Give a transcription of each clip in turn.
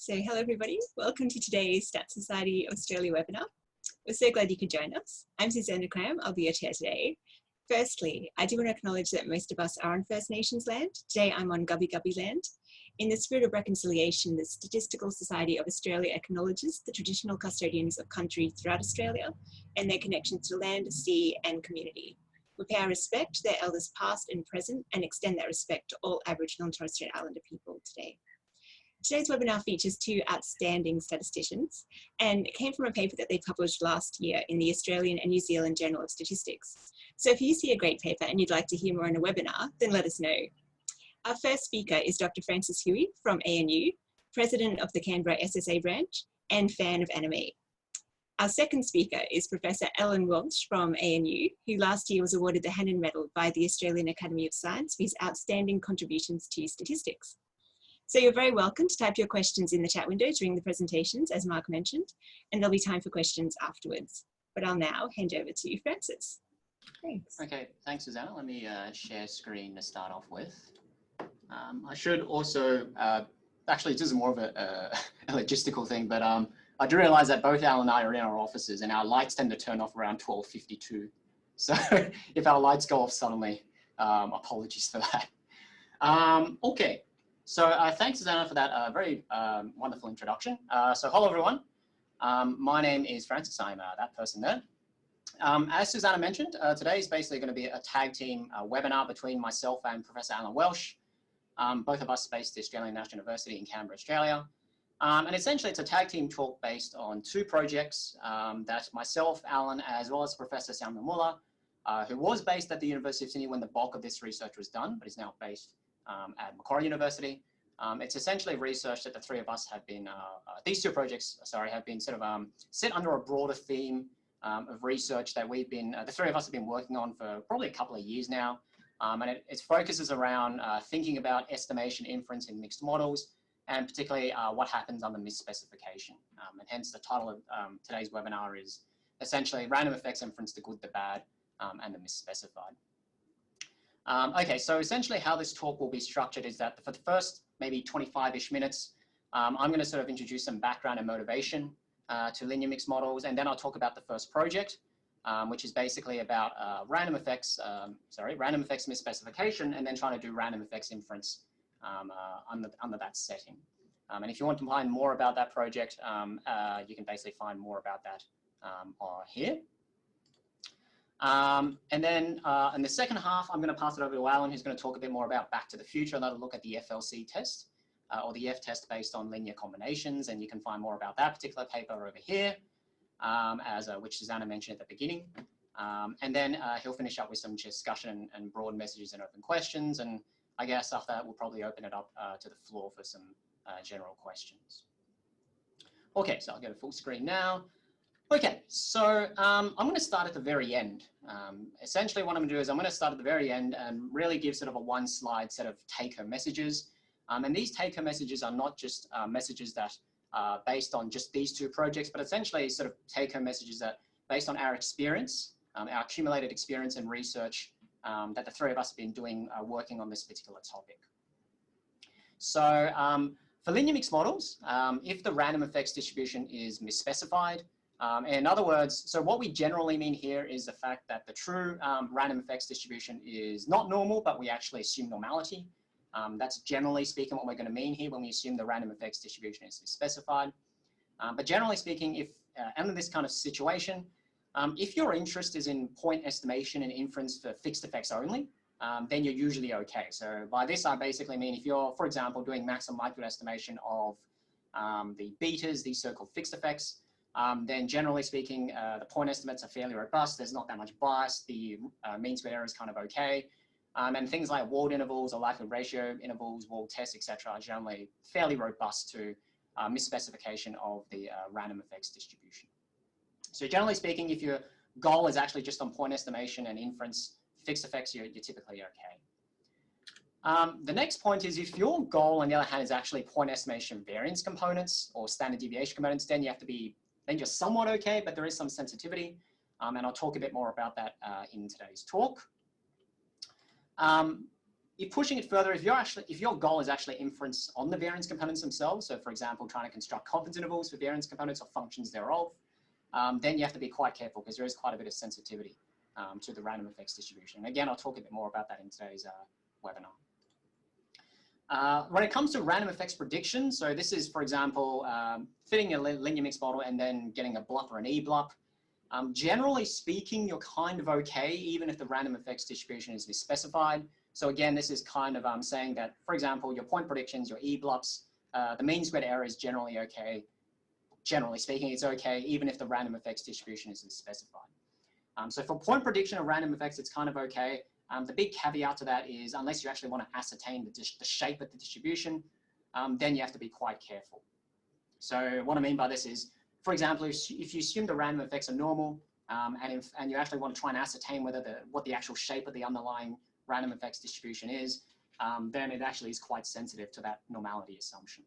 So hello everybody, welcome to today's Stats Society Australia webinar. We're so glad you could join us. I'm Susanna Cram, I'll be your chair today. Firstly, I do want to acknowledge that most of us are on First Nations land. Today I'm on Gubbi Gubbi land. In the spirit of reconciliation, the Statistical Society of Australia acknowledges the traditional custodians of country throughout Australia and their connections to land, sea and community. We pay our respect to their elders past and present and extend that respect to all Aboriginal and Torres Strait Islander people today. Today's webinar features two outstanding statisticians, and it came from a paper that they published last year in the Australian and New Zealand Journal of Statistics. So if you see a great paper and you'd like to hear more in a webinar, then let us know. Our first speaker is Dr. Frances Huey from ANU, President of the Canberra SSA branch and fan of anime. Our second speaker is Professor Ellen Walsh from ANU, who last year was awarded the Hannan Medal by the Australian Academy of Science for his outstanding contributions to statistics. So you're very welcome to type your questions in the chat window during the presentations, as Mark mentioned, and there'll be time for questions afterwards. But I'll now hand over to Frances. Thanks. Okay, thanks, Susanna. Let me share screen to start off with. I should also, actually this is more of a logistical thing, but I do realize that both Al and I are in our offices and our lights tend to turn off around 12:52. So if our lights go off suddenly, apologies for that. Okay. So thanks, Susanna, for that very wonderful introduction. So hello, everyone. My name is Frances. I'm that person there. As Susanna mentioned, today is basically going to be a tag team webinar between myself and Professor Alan Welsh, both of us based at the Australian National University in Canberra, Australia. And essentially, it's a tag team talk based on two projects that myself, Alan, as well as Professor Samuel Muller, who was based at the University of Sydney when the bulk of this research was done, but is now based at Macquarie University. It's essentially research that the three of us have been, these two projects, sorry, have been sort of set under a broader theme of research that we've been, the three of us have been working on for probably a couple of years now. And it focuses around thinking about estimation inference in mixed models, and particularly what happens under misspecification. And hence the title of today's webinar is essentially Random Effects Inference, the Good, the Bad, and the Misspecified. Okay, so essentially how this talk will be structured is that for the first maybe 25-ish minutes, I'm going to sort of introduce some background and motivation to linear mixed models, and then I'll talk about the first project, which is basically about random effects misspecification, and then trying to do random effects inference under that setting. And if you want to find more about that project, you can basically find more about that here. And then in the second half, I'm going to pass it over to Alan, who's going to talk a bit more about Back to the Future, another look at the FLC test, or the F test based on linear combinations. And you can find more about that particular paper over here, which Susanna mentioned at the beginning. And then he'll finish up with some discussion and broad messages and open questions. And I guess after that, we'll probably open it up to the floor for some general questions. Okay, so I'll go to full screen now. Okay, so I'm going to start at the very end. Essentially what I'm going to do is I'm going to start at the very end and really give sort of a one-slide set of take-home messages. And these take-home messages are not just messages that are based on just these two projects, but essentially sort of take-home messages that based on our experience, our accumulated experience and research that the three of us have been doing working on this particular topic. So for linear mixed models, if the random effects distribution is misspecified, in other words, so what we generally mean here is the fact that the true random effects distribution is not normal, but we actually assume normality. That's generally speaking what we're going to mean here when we assume the random effects distribution is misspecified. But generally speaking, if under this kind of situation, if your interest is in point estimation and inference for fixed effects only, then you're usually okay. So by this, I basically mean if you're, for example, doing maximum likelihood estimation of the betas, these so-called fixed effects, then generally speaking, the point estimates are fairly robust. There's not that much bias. The mean squared error is kind of okay. And things like walled intervals or likelihood ratio intervals, walled tests, etc., are generally fairly robust to misspecification of the random effects distribution. So generally speaking, if your goal is actually just on point estimation and inference fixed effects, you're typically okay. The next point is if your goal, on the other hand, is actually point estimation variance components or standard deviation components, then you have to be, then you're somewhat okay, but there is some sensitivity. And I'll talk a bit more about that in today's talk. pushing it further, if your goal is actually inference on the variance components themselves, so for example, trying to construct confidence intervals for variance components or functions thereof, then you have to be quite careful because there is quite a bit of sensitivity to the random effects distribution. And again, I'll talk a bit more about that in today's webinar. When it comes to random effects prediction, so this is, for example, fitting a linear mixed model and then getting a BLUP or an E-BLUP. Generally speaking, you're kind of okay, even if the random effects distribution is misspecified. So again, this is kind of saying that, for example, your point predictions, your E-BLUPs, the mean squared error is generally okay. Generally speaking, it's okay, even if the random effects distribution is misspecified. So for point prediction of random effects, it's kind of okay. The big caveat to that is unless you actually want to ascertain the shape of the distribution, then you have to be quite careful. So what I mean by this is, for example, if you assume the random effects are normal, and you actually want to try and ascertain what the actual shape of the underlying random effects distribution is, then it actually is quite sensitive to that normality assumption.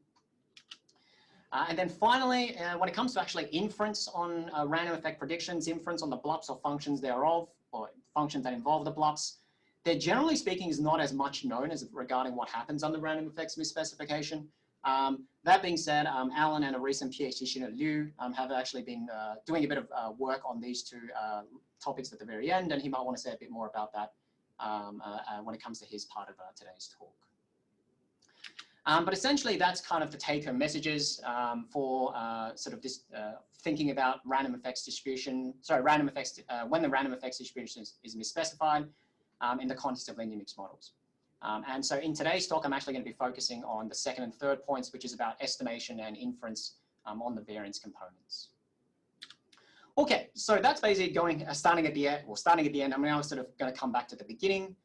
And then finally, when it comes to actually inference on random effect predictions, inference on the BLUPs or functions thereof, or functions that involve the BLUPs, there generally speaking is not as much known as regarding what happens under random effects misspecification. That being said, Alan and a recent PhD student, Liu, have actually been doing a bit of work on these two topics at the very end, and he might want to say a bit more about that when it comes to his part of today's talk. But essentially, that's kind of the take-home messages for sort of this thinking about random effects distribution. Sorry, random effects when the random effects distribution is misspecified in the context of linear mixed models. And so in today's talk, I'm actually going to be focusing on the second and third points, which is about estimation and inference on the variance components. Okay, so that's basically starting at the end. I'm now sort of going to come back to the beginning.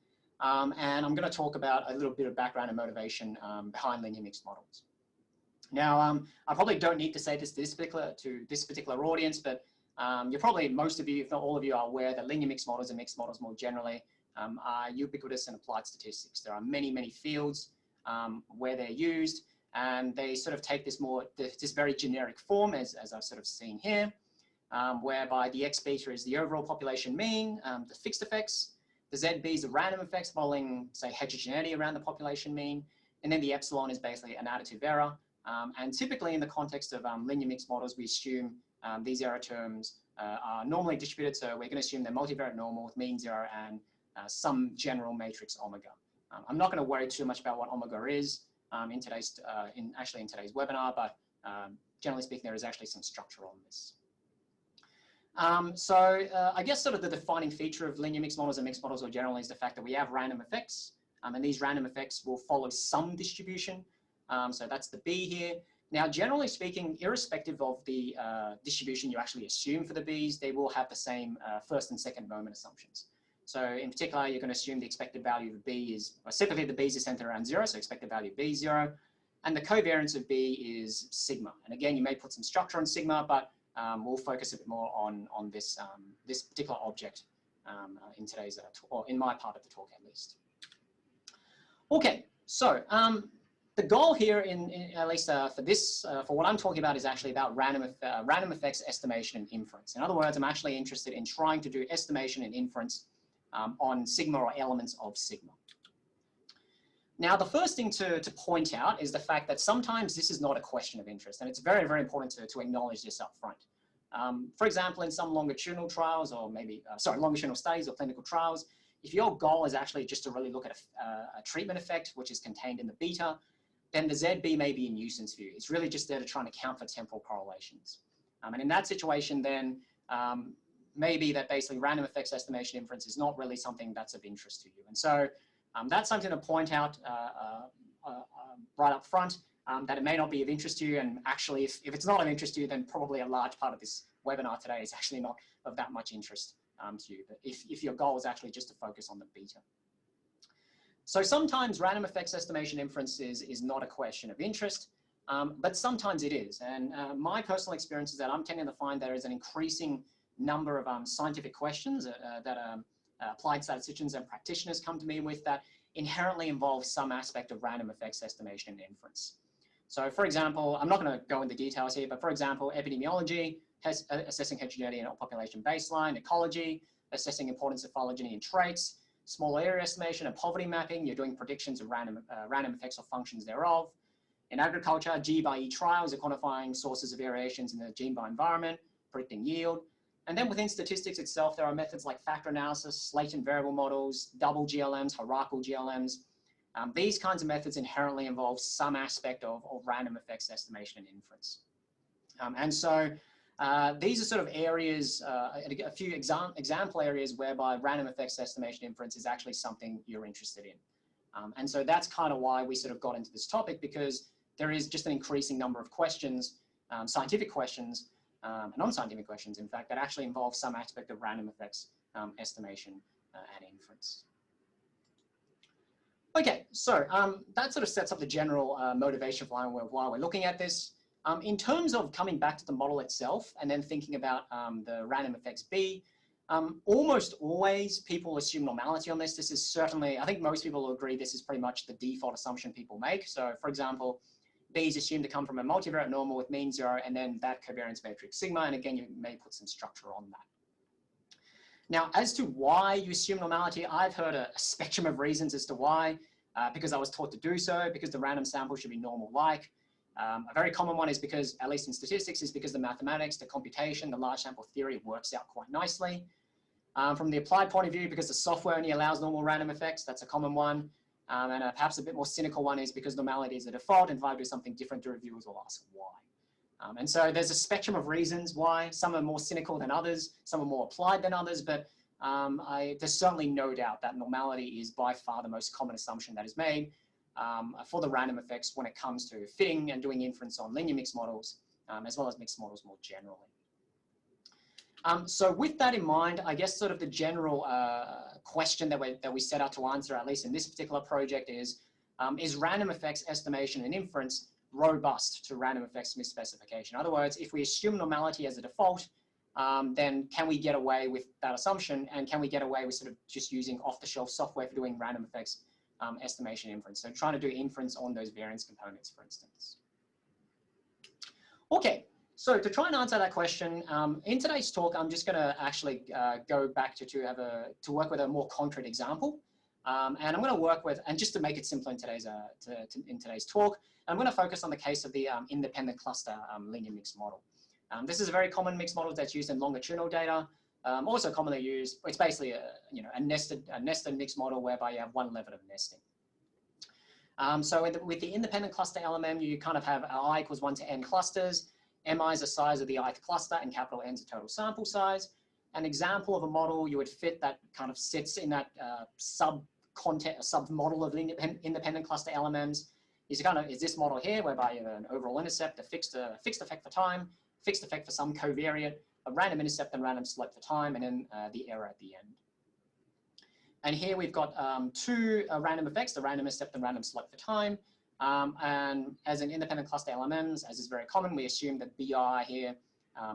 And I'm going to talk about a little bit of background and motivation behind linear mixed models. Now, I probably don't need to say this to this particular audience, but you're probably, most of you, if not all of you, are aware that linear mixed models and mixed models more generally are ubiquitous in applied statistics. There are many, many fields where they're used, and they sort of take this very generic form, as I've sort of seen here, whereby the x beta is the overall population mean, the fixed effects. The ZB is the random effects modeling, say, heterogeneity around the population mean. And then the epsilon is basically an additive error. And typically in the context of linear mixed models, we assume these error terms are normally distributed. So we're going to assume they're multivariate normal with mean zero and some general matrix omega. I'm not going to worry too much about what omega is in today's webinar, but generally speaking, there is actually some structure on this. I guess sort of the defining feature of linear mixed models and mixed models or generally is the fact that we have random effects, and these random effects will follow some distribution. So that's the B here. Now, generally speaking, irrespective of the distribution you actually assume for the B's, they will have the same first and second moment assumptions. So in particular, you're going to assume the expected value of B is, or typically the B's are centered around 0, so expected value of B is 0. And the covariance of B is sigma. And again, you may put some structure on sigma, but we'll focus a bit more on this, this particular object in today's, or in my part of the talk at least. Okay, so the goal here, at least for this, for what I'm talking about, is actually about random effects estimation and inference. In other words, I'm actually interested in trying to do estimation and inference on sigma or elements of sigma. Now, the first thing to point out is the fact that sometimes this is not a question of interest, and it's very, very important to acknowledge this up front. For example, in some longitudinal trials, or maybe, longitudinal studies or clinical trials, if your goal is actually just to really look at a treatment effect, which is contained in the beta, then the ZB may be a nuisance view. It's really just there to try and account for temporal correlations. And in that situation, then maybe that basically random effects estimation inference is not really something that's of interest to you. And so that's something to point out right up front, that it may not be of interest to you. And actually, if it's not of interest to you, then probably a large part of this webinar today is actually not of that much interest to you. But if your goal is actually just to focus on the beta. So sometimes random effects estimation inference is not a question of interest, but sometimes it is. And my personal experience is that I'm tending to find there is an increasing number of scientific questions that applied statisticians and practitioners come to me with that inherently involve some aspect of random effects estimation and inference. So for example, I'm not going to go into details here, but for example, epidemiology, assessing heterogeneity in population baseline, ecology, assessing importance of phylogeny and traits, small area estimation and poverty mapping, you're doing predictions of random effects or functions thereof. In agriculture, G by E trials are quantifying sources of variations in the gene by environment, predicting yield. And then within statistics itself, there are methods like factor analysis, latent variable models, double GLMs, hierarchical GLMs. These kinds of methods inherently involve some aspect of random effects estimation and inference. And so these are sort of areas, a few example areas whereby random effects estimation inference is actually something you're interested in. And so that's kind of why we sort of got into this topic, because there is just an increasing number of questions, scientific questions, and non-scientific questions, in fact, that actually involve some aspect of random effects estimation and inference. Okay, so that sort of sets up the general motivation for why we're looking at this. In terms of coming back to the model itself and then thinking about the random effects B, almost always people assume normality on this. This is certainly, I think most people will agree, this is pretty much the default assumption people make. So for example, B is assumed to come from a multivariate normal with mean 0 and then that covariance matrix sigma. And again, you may put some structure on that. Now, as to why you assume normality, I've heard a spectrum of reasons as to why, because I was taught to do so, because the random sample should be normal-like. A very common one is because, at least in statistics, is because the mathematics, the computation, the large sample theory works out quite nicely. From the applied point of view, because the software only allows normal random effects, that's a common one. And perhaps a bit more cynical one is because normality is the default, and if I do something different, the reviewers will ask why. And so there's a spectrum of reasons why. Some are more cynical than others, some are more applied than others, but there's certainly no doubt that normality is by far the most common assumption that is made for the random effects when it comes to fitting and doing inference on linear mixed models, as well as mixed models more generally. So with that in mind, I guess sort of the general question that we set out to answer, at least in this particular project, is random effects estimation and inference robust to random effects misspecification? In other words, if we assume normality as a default, then can we get away with that assumption, and can we get away with sort of just using off-the-shelf software for doing random effects estimation inference? So trying to do inference on those variance components, for instance. Okay, so to try and answer that question, in today's talk, I'm just going to actually go back to work with a more concrete example. And I'm going to work with, and just to make it simpler in today's talk, I'm going to focus on the case of the independent cluster linear mixed model. This is a very common mixed model that's used in longitudinal data. Also commonly used, it's basically a nested mixed model whereby you have one level of nesting. So with the independent cluster LMM, you kind of have I equals 1 to n clusters. Mi is the size of the ith cluster, and capital N is the total sample size. An example of a model you would fit that kind of sits in that sub-model of independent cluster LMMs is this model here, whereby you have an overall intercept, a fixed effect for time, fixed effect for some covariate, a random intercept and random slope for time, and then the error at the end. And here we've got two random effects, the random intercept and random slope for time. And as in independent cluster LMMs, as is very common, we assume that BI here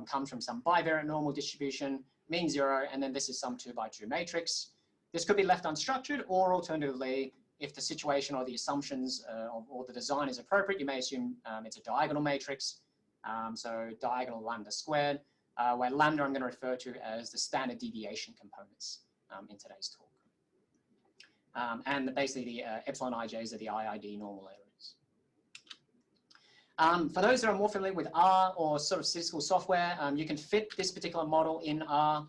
comes from some bivariate normal distribution, mean 0, and then this is some 2 by 2 matrix. This could be left unstructured, or alternatively, if the situation or the assumptions or the design is appropriate, you may assume it's a diagonal matrix. So diagonal lambda squared, where lambda I'm going to refer to as the standard deviation components in today's talk. And basically the epsilon ij's are the IID normal areas. For those that are more familiar with R or sort of statistical software, you can fit this particular model in R.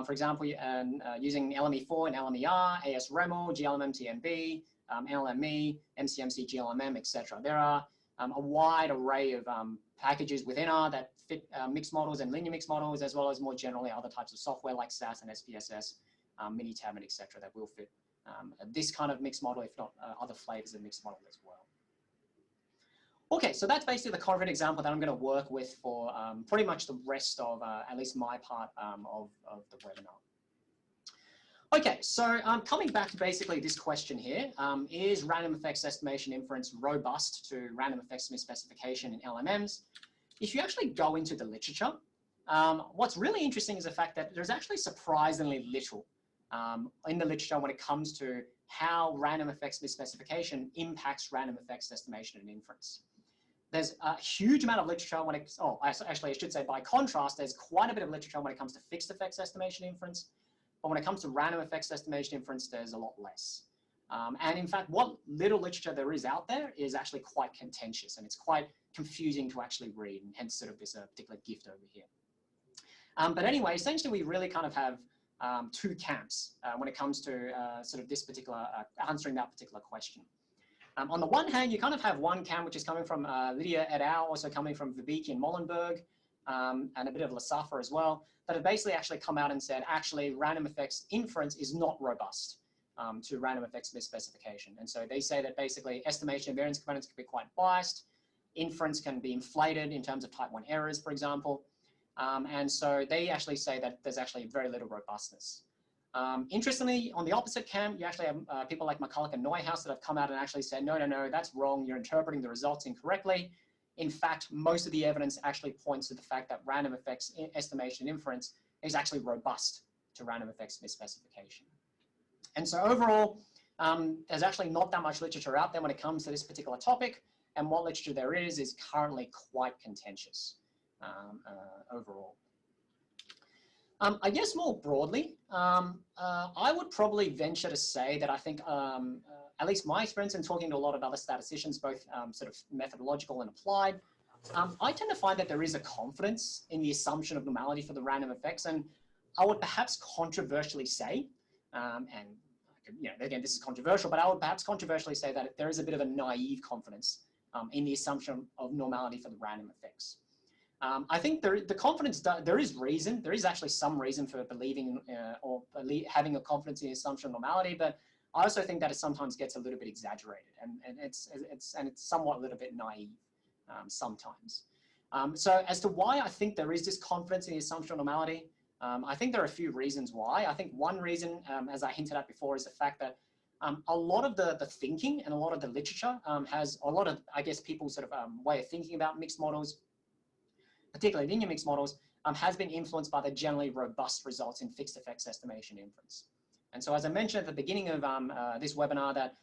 For example, using LME4 and LMER, ASREML, GLMM-TNB, LME, MCMC, GLMM, etc. There are a wide array of packages within R that fit mixed models and linear mixed models, as well as more generally other types of software like SAS and SPSS, Minitab, etc. that will fit this kind of mixed model, if not other flavors of mixed model as well. Okay, so that's basically the concrete example that I'm going to work with for pretty much the rest of at least my part of the webinar. Okay, so coming back to basically this question here, is random effects estimation inference robust to random effects misspecification in LMMs? If you actually go into the literature, what's really interesting is the fact that there's actually surprisingly little in the literature when it comes to how random effects misspecification impacts random effects estimation and inference. There's a huge amount of literature when actually I should say by contrast, there's quite a bit of literature when it comes to fixed effects estimation inference. but when it comes to random effects estimation inference, there's a lot less. And in fact, what little literature there is out there is actually quite contentious, and it's quite confusing to actually read, and hence sort of this particular gift over here. But anyway, essentially we really kind of have two camps when it comes to sort of this particular, answering that particular question. On the one hand, you kind of have one camp which is coming from Lydia et al., also coming from Verbeke and Molenberg, and a bit of Lasafra as well, that have basically actually come out and said, actually, random effects inference is not robust to random effects misspecification. And so they say that basically estimation and variance components can be quite biased, inference can be inflated in terms of type 1 errors, for example. And so they actually say that there's actually very little robustness. Interestingly, on the opposite camp, you actually have people like McCulloch and Neuhaus that have come out and actually said, no, no, no, that's wrong. You're interpreting the results incorrectly. In fact, most of the evidence actually points to the fact that random effects estimation inference is actually robust to random effects misspecification. And so overall, there's actually not that much literature out there when it comes to this particular topic. And what literature there is currently quite contentious overall. I guess more broadly, I would probably venture to say that I think, at least my experience in talking to a lot of other statisticians, both sort of methodological and applied, I tend to find that there is a confidence in the assumption of normality for the random effects. And I would perhaps controversially say, and you know, again, this is controversial, but I would perhaps controversially say that there is a bit of a naive confidence in the assumption of normality for the random effects. I think the confidence, there is reason, there is actually some reason for believing or having a confidence in the assumption of normality, but I also think that it sometimes gets a little bit exaggerated and it's somewhat a little bit naive sometimes. So as to why I think there is this confidence in the assumption of normality, I think there are a few reasons why. I think one reason, as I hinted at before, is the fact that a lot of the thinking and a lot of the literature has a lot of, I guess, people's sort of way of thinking about mixed models, particularly linear mixed models, has been influenced by the generally robust results in fixed effects estimation inference. And so as I mentioned at the beginning of this webinar, that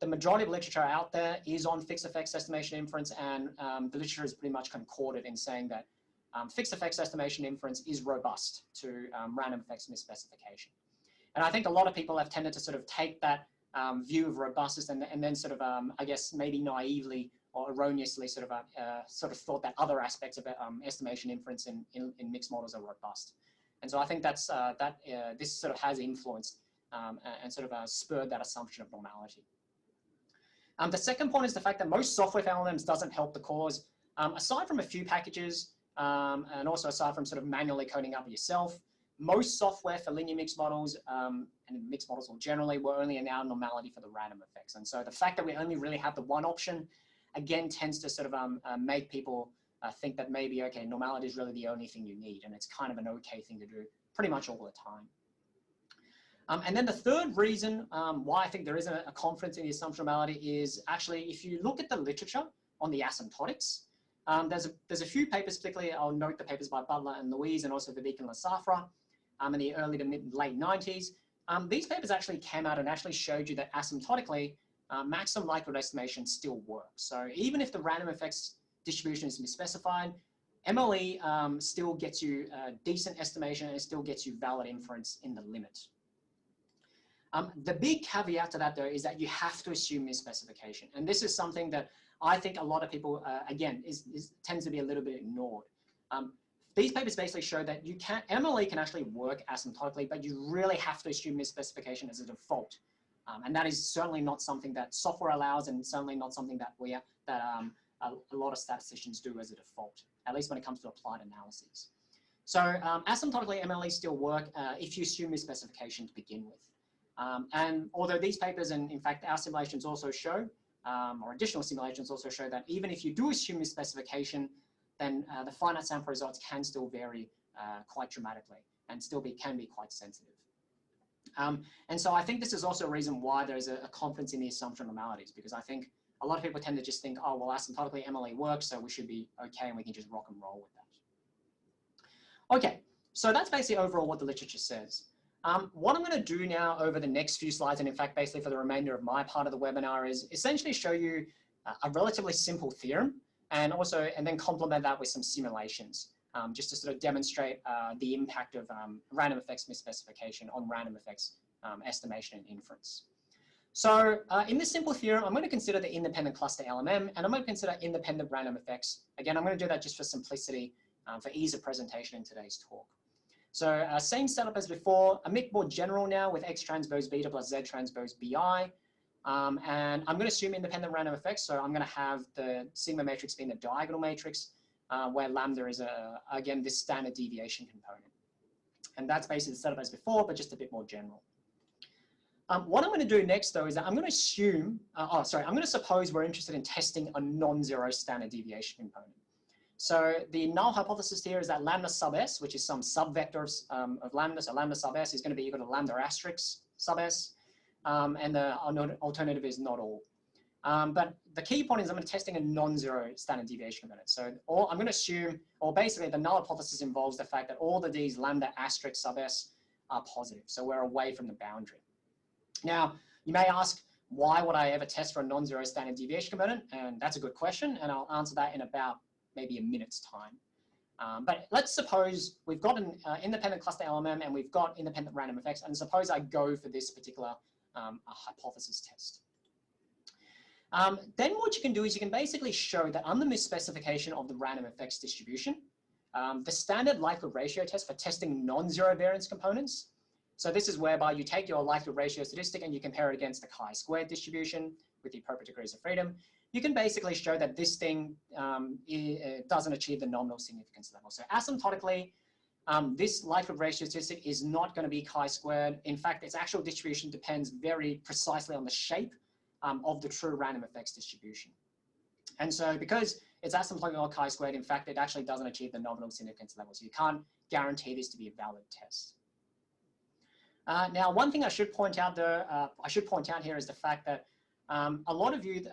the majority of literature out there is on fixed effects estimation inference, and the literature is pretty much concorded in saying that fixed effects estimation inference is robust to random effects misspecification. And I think a lot of people have tended to sort of take that view of robustness and then sort of, I guess, maybe naively or erroneously sort of thought that other aspects of estimation inference in mixed models are robust. And so I think that's, this sort of has influenced and sort of spurred that assumption of normality. The second point is the fact that most software for LLMs doesn't help the cause. Aside from a few packages, and also aside from sort of manually coding up yourself, most software for linear mixed models and mixed models more generally will only allow normality for the random effects. And so the fact that we only really have the one option, again, tends to sort of make people think that maybe, okay, normality is really the only thing you need, and it's kind of an okay thing to do pretty much all the time. And then the third reason why I think there isn't a confidence in the assumption of normality is actually, if you look at the literature on the asymptotics, there's a few papers, particularly I'll note the papers by Butler and Louise and also Verbeke and Lasafra in the early to late 90s. These papers actually came out and actually showed you that asymptotically, maximum likelihood estimation still works. So even if the random effects distribution is misspecified, MLE still gets you a decent estimation and it still gets you valid inference in the limit. The big caveat to that, though, is that you have to assume misspecification. And this is something that I think a lot of people, again, tends to be a little bit ignored. These papers basically show that MLE can actually work asymptotically, but you really have to assume misspecification as a default. And that is certainly not something that software allows, and certainly not something that a lot of statisticians do as a default, at least when it comes to applied analyses. So asymptotically, MLE still work if you assume misspecification to begin with. And although these papers, and in fact our simulations also show, or additional simulations also show, that even if you do assume misspecification, then the finite sample results can still vary quite dramatically and still can be quite sensitive. And so I think this is also a reason why there is a confidence in the assumption of normalities, because I think a lot of people tend to just think, oh, well, asymptotically MLE works, so we should be okay and we can just rock and roll with that. Okay, so that's basically overall what the literature says. What I'm going to do now over the next few slides, and in fact basically for the remainder of my part of the webinar, is essentially show you a relatively simple theorem and then complement that with some simulations just to sort of demonstrate the impact of random effects misspecification on random effects estimation and inference. So in this simple theorem, I'm going to consider the independent cluster LMM, and I'm going to consider independent random effects. Again, I'm going to do that just for simplicity, for ease of presentation in today's talk. So same setup as before, a bit more general now with X transpose beta plus Z transpose BI. And I'm going to assume independent random effects. So I'm going to have the sigma matrix being the diagonal matrix, where lambda is, again, this standard deviation component. And that's basically the setup as before, but just a bit more general. What I'm going to do next, though, is that I'm going to assume, I'm going to suppose we're interested in testing a non-zero standard deviation component. So the null hypothesis here is that lambda sub s, which is some subvector of lambda, so lambda sub s is going to be equal to lambda asterisk sub s, and the alternative is not all. But the key point is I'm testing a non-zero standard deviation component. So I'm going to assume, or basically the null hypothesis involves the fact that all of these lambda asterisk sub s are positive. So we're away from the boundary. Now, you may ask, why would I ever test for a non-zero standard deviation component? And that's a good question, and I'll answer that in about maybe a minute's time. But let's suppose we've got an independent cluster LMM and we've got independent random effects, and suppose I go for this particular hypothesis test. Then what you can do is you can basically show that under misspecification of the random effects distribution, the standard likelihood ratio test for testing non-zero variance components. So this is whereby you take your likelihood ratio statistic and you compare it against the chi-squared distribution with the appropriate degrees of freedom. You can basically show that this thing doesn't achieve the nominal significance level. So asymptotically, this likelihood ratio statistic is not going to be chi-squared. In fact, its actual distribution depends very precisely on the shape of the true random effects distribution. And so because it's asymptotic or chi-squared, in fact, it actually doesn't achieve the nominal significance level. So you can't guarantee this to be a valid test. Now, one thing I should point out here is the fact that a lot of you,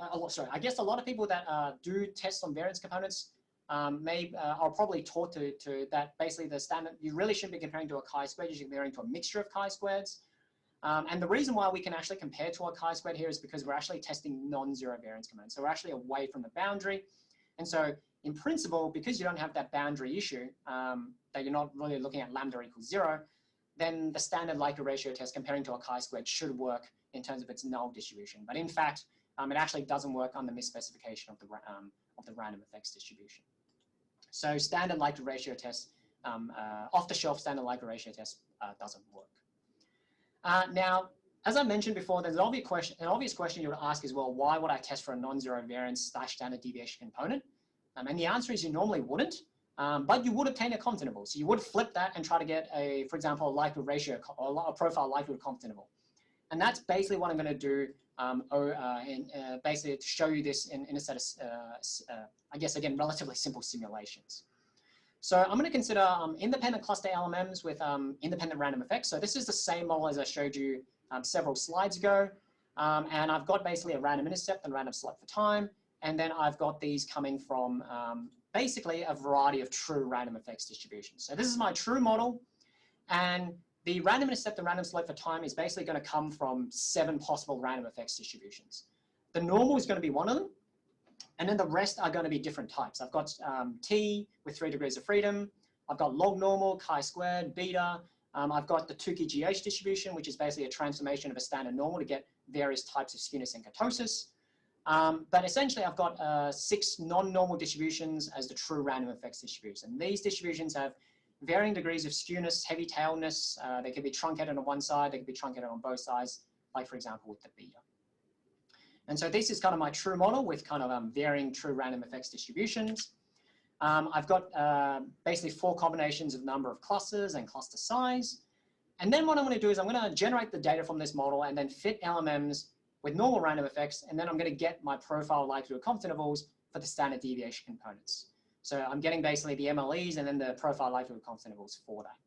I guess a lot of people that do tests on variance components are probably taught to that basically the standard, you really shouldn't be comparing to a chi-squared, you should be comparing to a mixture of chi-squareds. And the reason why we can actually compare to a chi-squared here is because we're actually testing non-zero variance components. So we're actually away from the boundary. And so in principle, because you don't have that boundary issue, that you're not really looking at lambda equals 0, then the standard likelihood ratio test comparing to a chi-squared should work in terms of its null distribution. But in fact, it actually doesn't work on the misspecification of the random effects distribution. So standard likelihood ratio test, off-the-shelf standard likelihood ratio test doesn't work. Now, as I mentioned before, there's an obvious question you would ask is, well, why would I test for a non-zero variance / standard deviation component? And the answer is you normally wouldn't. But you would obtain a confidence interval. So you would flip that and try to get for example, a likelihood ratio or a profile likelihood confidence interval. And that's basically what I'm going to do, basically to show you this in a set of, I guess, again, relatively simple simulations. So I'm going to consider independent cluster LMMs with independent random effects. So this is the same model as I showed you several slides ago. And I've got basically a random intercept and random select for time. And then I've got these coming from basically a variety of true random effects distributions. So this is my true model, and the random intercept and random select for time is basically going to come from 7 possible random effects distributions. The normal is going to be one of them, and then the rest are going to be different types. I've got T with 3 degrees of freedom. I've got log normal, chi-squared, beta. I've got the Tukey GH distribution, which is basically a transformation of a standard normal to get various types of skewness and kurtosis. But essentially, I've got 6 non-normal distributions as the true random effects distribution. And these distributions have varying degrees of skewness, heavy tailness. They could be truncated on one side, they could be truncated on both sides, like for example with the beta. And so this is kind of my true model with kind of varying true random effects distributions. I've got basically 4 combinations of number of clusters and cluster size. And then what I'm going to do is I'm going to generate the data from this model and then fit LMMs with normal random effects, and then I'm going to get my profile likelihood confidence intervals for the standard deviation components. So I'm getting basically the MLEs and then the profile likelihood confidence intervals for that.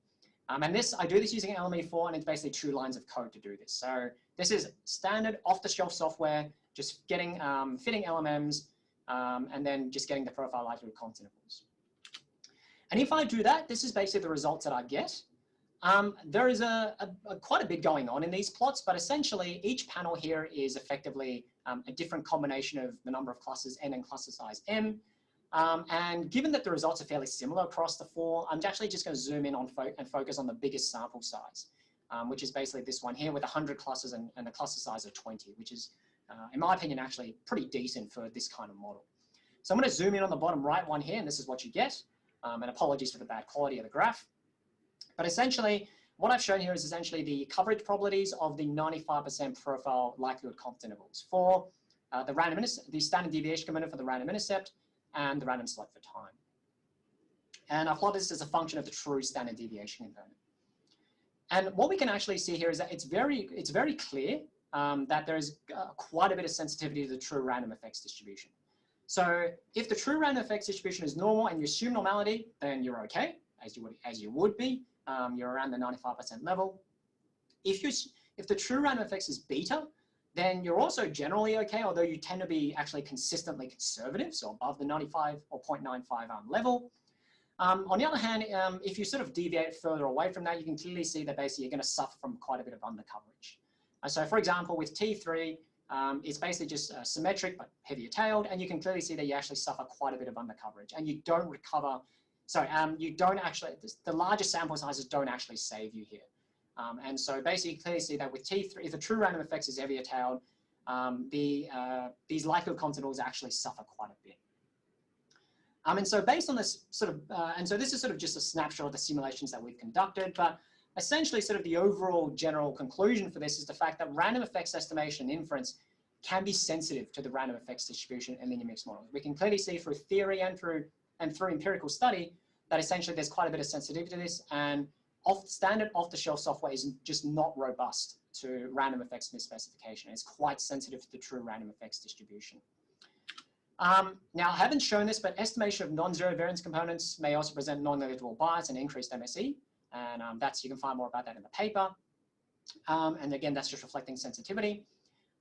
And I do this using LME4, and it's basically 2 lines of code to do this. So this is standard off-the-shelf software, just getting fitting LMMs, and then just getting the profile likelihood confidence intervals. And if I do that, this is basically the results that I get. There is quite a bit going on in these plots, but essentially each panel here is effectively a different combination of the number of clusters n and cluster size m. And given that the results are fairly similar across the four, I'm actually just going to zoom in on and focus on the biggest sample size, which is basically this one here with 100 clusters and a cluster size of 20, which is, in my opinion, actually pretty decent for this kind of model. So I'm going to zoom in on the bottom right one here, and this is what you get. And apologies for the bad quality of the graph. But essentially, what I've shown here is essentially the coverage probabilities of the 95% profile likelihood confidence intervals for the standard deviation component for the random intercept and the random select for time. And I've plotted this as a function of the true standard deviation component. And what we can actually see here is that it's very clear that there is quite a bit of sensitivity to the true random effects distribution. So if the true random effects distribution is normal and you assume normality, then you're okay, as you would be. You're around the 95% level. If the true random effects is beta, then you're also generally okay, although you tend to be actually consistently conservative, so above the 95 or 0.95 level. On the other hand, if you sort of deviate further away from that, you can clearly see that basically you're going to suffer from quite a bit of undercoverage. So for example, with T3, it's basically just symmetric but heavier tailed, and you can clearly see that you actually suffer quite a bit of undercoverage, and you don't recover. Sorry, you don't actually, the larger sample sizes don't actually save you here. And so basically you clearly see that with T3, if the true random effects is heavier tailed, these likelihood confidence actually suffer quite a bit. And so based on this sort of, and so this is sort of just a snapshot of the simulations that we've conducted, but essentially sort of the overall general conclusion for this is the fact that random effects estimation and inference can be sensitive to the random effects distribution in linear mixed models. We can clearly see through theory and through empirical study that essentially there's quite a bit of sensitivity to this, and standard off-the-shelf software is just not robust to random effects misspecification. It's quite sensitive to the true random effects distribution. Now, I haven't shown this, but estimation of non-zero variance components may also present non-negligible bias and increased MSE, and you can find more about that in the paper. And again, that's just reflecting sensitivity.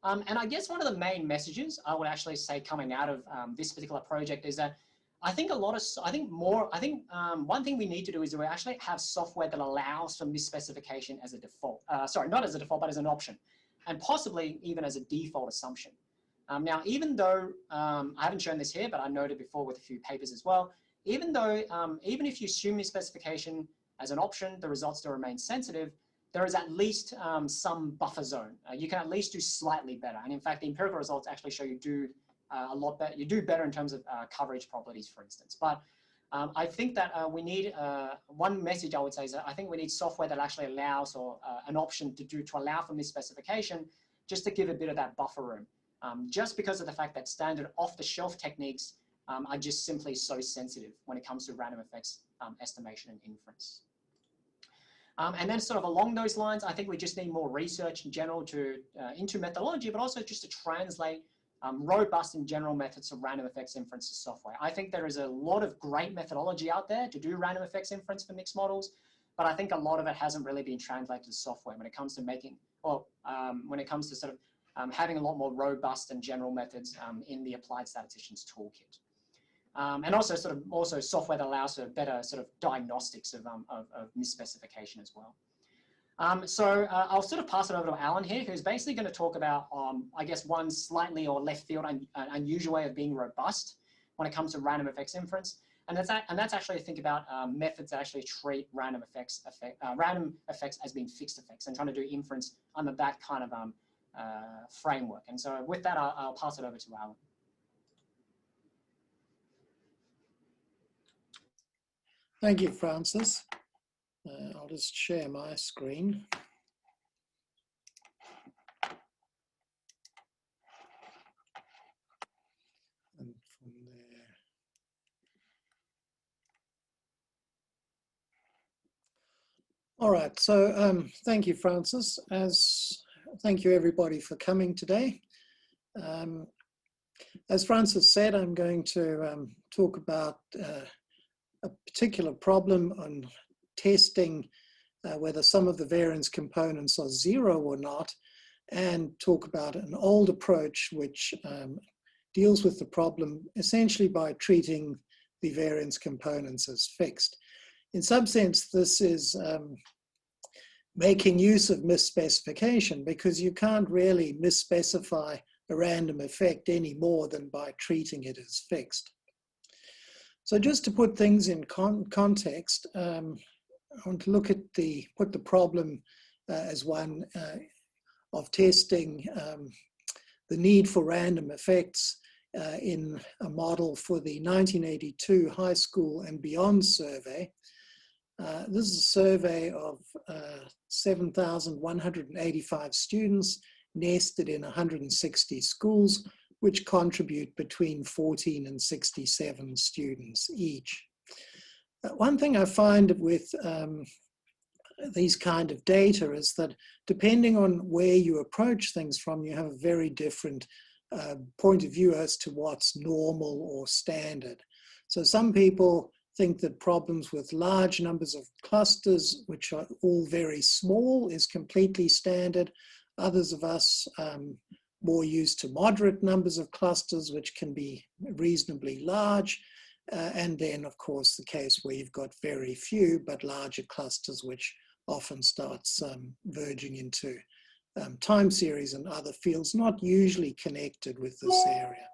And I guess one of the main messages I would actually say coming out of this particular project is that I think one thing we need to do is we actually have software that allows for misspecification as a default. Sorry, not as a default, but as an option, and possibly even as a default assumption. Now, even though I haven't shown this here, but I noted before with a few papers as well, even if you assume misspecification as an option, the results still remain sensitive, there is at least some buffer zone. You can at least do slightly better. And in fact, the empirical results actually show you do a lot better. You do better in terms of coverage probabilities, for instance. But I think that we need, one message I would say is that I think we need software that actually allows, or an option to allow for misspecification, just to give a bit of that buffer room. Just because of the fact that standard off-the-shelf techniques are just simply so sensitive when it comes to random effects estimation and inference. And then sort of along those lines, I think we just need more research in general into methodology, but also just to translate robust and general methods of random effects inference to software. I think there is a lot of great methodology out there to do random effects inference for mixed models, but I think a lot of it hasn't really been translated to software when it comes to making, or when it comes to sort of having a lot more robust and general methods in the applied statisticians toolkit. And also software that allows for better sort of diagnostics of misspecification as well. So I'll sort of pass it over to Alan here, who's basically going to talk about, I guess, one slightly or left field unusual way of being robust when it comes to random effects inference. And that's actually to think about methods that actually treat random effects as being fixed effects and trying to do inference under that kind of framework. And so with that, I'll pass it over to Alan. Thank you, Francis. I'll just share my screen. And from there. All right, so thank you, Francis. Thank you, everybody, for coming today. As Francis said, I'm going to talk about a particular problem on testing whether some of the variance components are zero or not, and talk about an old approach which deals with the problem essentially by treating the variance components as fixed. In some sense, this is making use of misspecification, because you can't really misspecify a random effect any more than by treating it as fixed. So just to put things in context, I want to look at put the problem as one of testing the need for random effects in a model for the 1982 high school and beyond survey. This is a survey of 7,185 students nested in 160 schools, which contribute between 14 and 67 students each. One thing I find with these kind of data is that depending on where you approach things from, you have a very different point of view as to what's normal or standard. So some people think that problems with large numbers of clusters, which are all very small, is completely standard. Others of us more used to moderate numbers of clusters, which can be reasonably large. And then, of course, the case where you've got very few but larger clusters, which often starts verging into time series and other fields not usually connected with this area.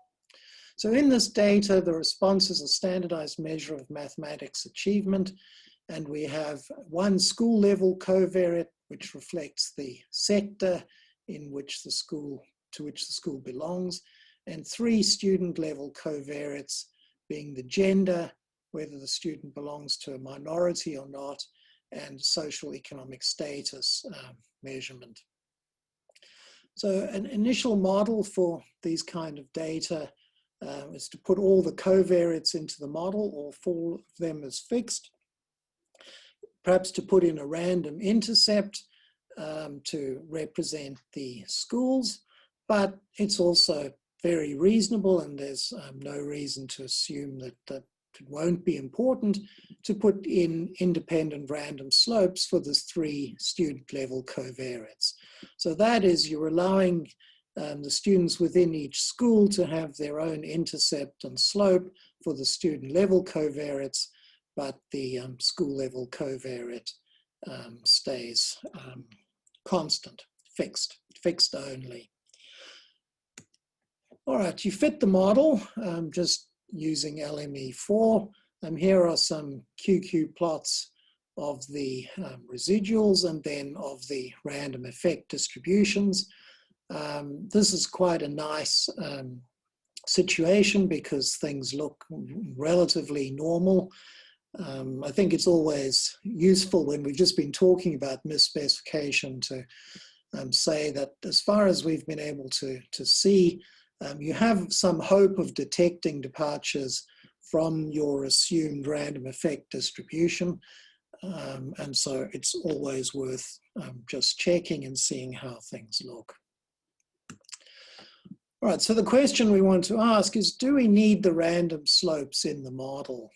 So in this data, the response is a standardized measure of mathematics achievement, and we have one school level covariate, which reflects the sector in which the school, to which the school belongs, and 3 student level covariates, being the gender, whether the student belongs to a minority or not, and social economic status measurement. So an initial model for these kind of data is to put all the covariates into the model, all 4 of them as fixed, perhaps to put in a random intercept to represent the schools, but it's also very reasonable, and there's no reason to assume that it won't be important to put in independent random slopes for the 3 student level covariates. So that is, you're allowing the students within each school to have their own intercept and slope for the student level covariates, but the school level covariate stays constant, fixed only. All right, you fit the model just using LME4. Here are some QQ plots of the residuals and then of the random effect distributions. This is quite a nice situation because things look relatively normal. I think it's always useful when we've just been talking about misspecification to say that as far as we've been able to see, you have some hope of detecting departures from your assumed random effect distribution. And so it's always worth just checking and seeing how things look. All right, so the question we want to ask is, do we need the random slopes in the model?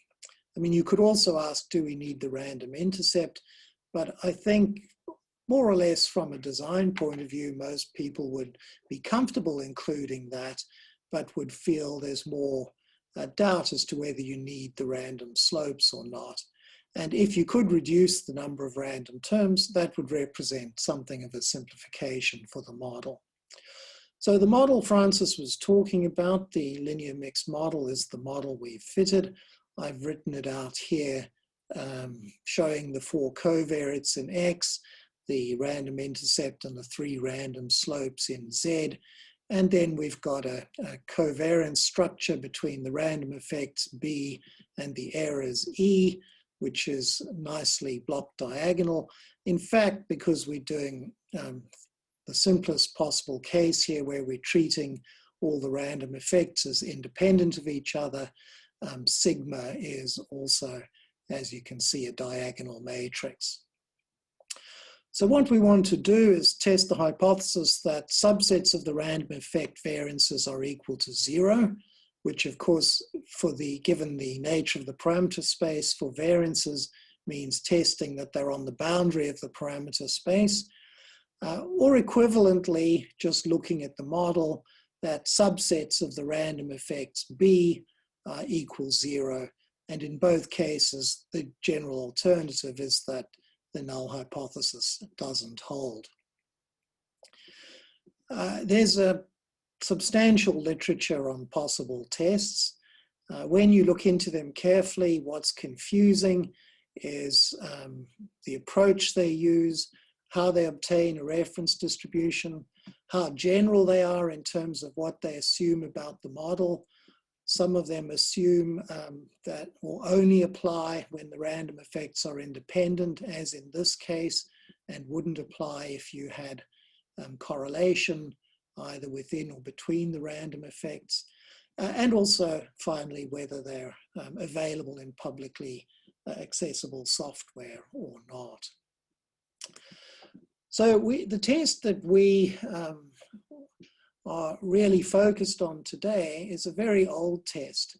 I mean, you could also ask, do we need the random intercept? But I think more or less from a design point of view, most people would be comfortable including that, but would feel there's more doubt as to whether you need the random slopes or not. And if you could reduce the number of random terms, that would represent something of a simplification for the model. So the model Francis was talking about, the linear mixed model, is the model we've fitted. I've written it out here, showing the 4 covariates in X, the random intercept and the 3 random slopes in Z. And then we've got a covariance structure between the random effects B and the errors E, which is nicely block diagonal. In fact, because we're doing the simplest possible case here where we're treating all the random effects as independent of each other, sigma is also, as you can see, a diagonal matrix. So what we want to do is test the hypothesis that subsets of the random effect variances are equal to 0, which of course, given the nature of the parameter space for variances, means testing that they're on the boundary of the parameter space, or equivalently, just looking at the model, that subsets of the random effects B equals 0. And in both cases, the general alternative is that the null hypothesis doesn't hold. There's a substantial literature on possible tests. When you look into them carefully, what's confusing is the approach they use, how they obtain a reference distribution, how general they are in terms of what they assume about the model. Some of them assume that will only apply when the random effects are independent, as in this case, and wouldn't apply if you had correlation either within or between the random effects. And also, finally, whether they're available in publicly accessible software or not. So the test that we are really focused on today is a very old test.